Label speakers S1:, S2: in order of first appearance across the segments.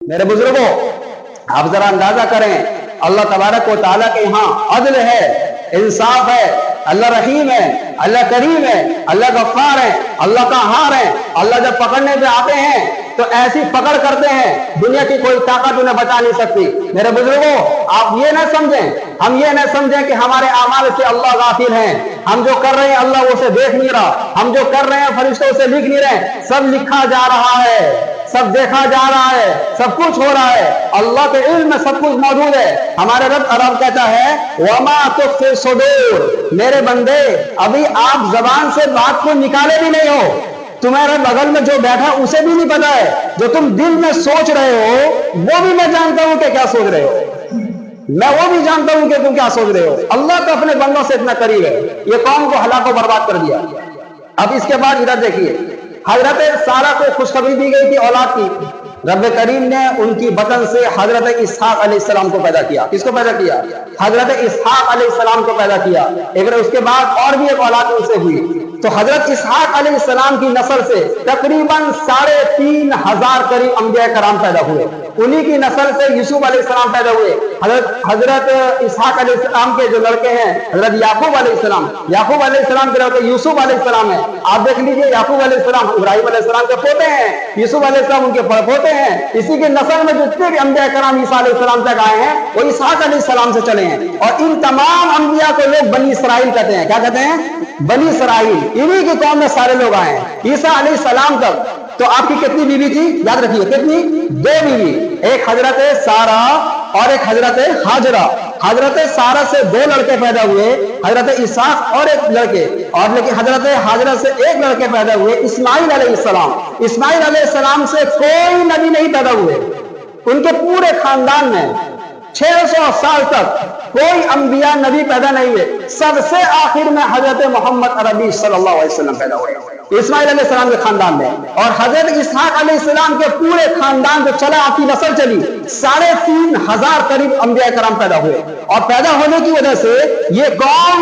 S1: میرے بزرگوں آپ ذرا اندازہ کریں اللہ تبارک و تعالیٰ کے یہاں عدل ہے، انصاف ہے، اللہ رحیم ہے، اللہ کریم ہے، اللہ غفار ہے، اللہ قہار ہے۔ اللہ جب پکڑنے پہ آتے ہیں تو ایسی پکڑ کرتے ہیں دنیا کی کوئی طاقت انہیں بچا نہیں سکتی۔ میرے بزرگوں آپ یہ نہ سمجھیں، ہم یہ نہ سمجھیں کہ ہمارے اعمال سے اللہ غافل ہیں، ہم جو کر رہے ہیں اللہ اسے دیکھ نہیں رہا، ہم جو کر رہے ہیں فرشتوں سے لکھ نہیں رہے، سب لکھا جا رہا ہے، سب دیکھا جا رہا ہے، سب کچھ ہو رہا ہے، اللہ کے علم میں سب کچھ موجود ہے۔ ہمارے رب کہتا ہے وَمَا تُخْفِي الصُّدُورُ، میرے بندے ابھی آپ زبان سے بات کو نکالے بھی نہیں ہو، تمہارے بغل میں جو بیٹھا اسے بھی نہیں پتا ہے، جو تم دل میں سوچ رہے ہو وہ بھی میں جانتا ہوں کہ کیا سوچ رہے ہو، میں وہ بھی جانتا ہوں کہ تم کیا سوچ رہے ہو۔ اللہ تو اپنے بندوں سے اتنا قریب ہے، یہ قوم کو ہلاک و برباد کر دیا۔ اب اس کے بعد ادھر دیکھیے، حضرت سارہ کو خوشخبری دی گئی تھی اولاد کی، رب کریم نے ان کی بطن سے حضرت اسحاق علیہ السلام کو پیدا کیا۔ کس کو پیدا کیا؟ حضرت اسحاق علیہ السلام کو پیدا کیا۔ اس کے بعد اور بھی ایک اولاد ان سے ہوئی، تو حضرت اسحاق علیہ السلام کی نسل سے تقریباً 3500 قریب انبیاء کرام پیدا ہوئے، انہی کی نسل سے یوسف علیہ السلام پیدا ہوئے۔ حضرت اسحاق علیہ السلام کے جو لڑکے ہیں حضرت یعقوب علیہ السلام، یعقوب علیہ السلام کے لڑکے یوسف علیہ السلام ہیں۔ آپ دیکھ لیجئے یعقوب علیہ السلام ابراہیم علیہ السلام کے پوتے ہیں، یوسف علیہ السلام ان کے پڑپوتے ہیں۔ اسی کے نسل میں جتنے بھی انبیاء کرام عیسیٰ علیہ السلام تک آئے ہیں وہ اسحاق علیہ السلام سے چلے ہیں، اور ان تمام انبیاء کو لوگ بنی اسرائیل کہتے ہیں۔ کیا کہتے ہیں؟ بنی اسرائیل، انہی کی قوم میں سارے لوگ آئے ہیں عیسیٰ علیہ السلام تک۔ تو آپ کی کتنی بیوی تھی؟ یاد رکھیے کتنی؟ 2 بیوی، ایک حضرت سارہ اور ایک حضرت ہاجرہ۔ حضرت سارہ سے 2 لڑکے پیدا ہوئے، حضرت اسحاق اور ایک لڑکے، اور لیکن حضرت ہاجرہ سے 1 لڑکے پیدا ہوئے اسماعیل علیہ السلام۔ اسماعیل علیہ السلام سے کوئی نبی نہیں پیدا ہوئے، ان کے پورے خاندان میں 600 سال تک کوئی انبیاء نبی پیدا نہیں ہوئے، سب سے آخر میں حضرت محمد عربی صلی اللہ علیہ وسلم پیدا ہوئے اسماعیل علیہ السلام کے خاندان میں۔ اور حضرت اسحاق علیہ السلام کے پورے خاندان جو چلا، آپ کی نسل چلی، 3500 قریب انبیاء کرام پیدا ہوئے، اور پیدا ہونے کی وجہ سے یہ قوم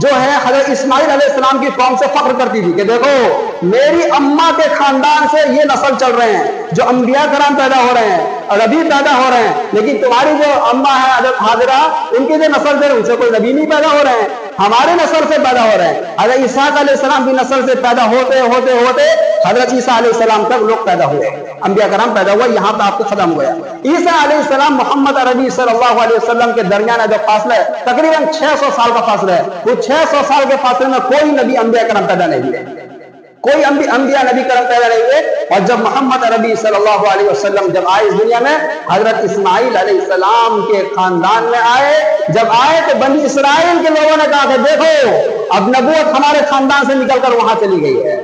S1: جو ہے حضرت اسماعیل علیہ السلام کی قوم سے فخر کرتی تھی کہ دیکھو میری اماں کے خاندان سے یہ نسل چل رہے ہیں، جو انبیاء کرام پیدا ہو رہے ہیں اور نبی پیدا ہو رہے ہیں، لیکن تمہاری جو اماں ہے حضرت ہاجرہ، ان کی جو نسل سے ان سے کوئی نبی نہیں پیدا ہو رہے ہیں، ہمارے نسل سے پیدا ہو رہے ہیں۔ حضرت اسحاق علیہ السلام کی نسل سے پیدا ہوتے ہوتے ہوتے حضرت عیسیٰ علیہ السلام تک لوگ پیدا ہوئے، انبیاء کرام پیدا ہوا، یہاں پہ آپ کو ختم ہو گیا۔ عیسیٰ علیہ السلام محمد عربی صلی اللہ علیہ وسلم کے درمیان جو فاصلہ ہے تقریباً 600 سال کا فاصلہ ہے، وہ 600 سال کے فاصلے میں کوئی نبی انبیاء کرام پیدا نہیں ہوئے، کوئی انبیاء نبی کرم پیدا نہیں ہوئے۔ اور جب محمد عربی صلی اللہ علیہ وسلم جب آئے اس دنیا میں، حضرت اسماعیل علیہ السلام کے خاندان میں آئے، جب آئے تو بنی اسرائیل کے لوگوں نے کہا کہ دیکھو اب نبوت ہمارے خاندان سے نکل کر وہاں چلی گئی ہے،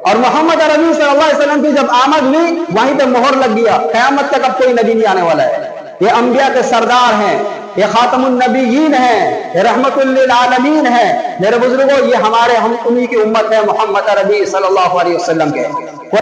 S1: اور محمد عربی صلی اللہ علیہ وسلم کی جب آمد ہوئی وہیں پہ مہر لگ گیا، قیامت تک اب کوئی نبی نہیں آنے والا ہے، یہ انبیاء کے سردار ہیں، یہ خاتم النبیین ہیں، یہ رحمت للعالمین ہیں۔ میرے بزرگوں یہ ہم انہی کی امت ہے محمد عربی صلی اللہ علیہ وسلم کے۔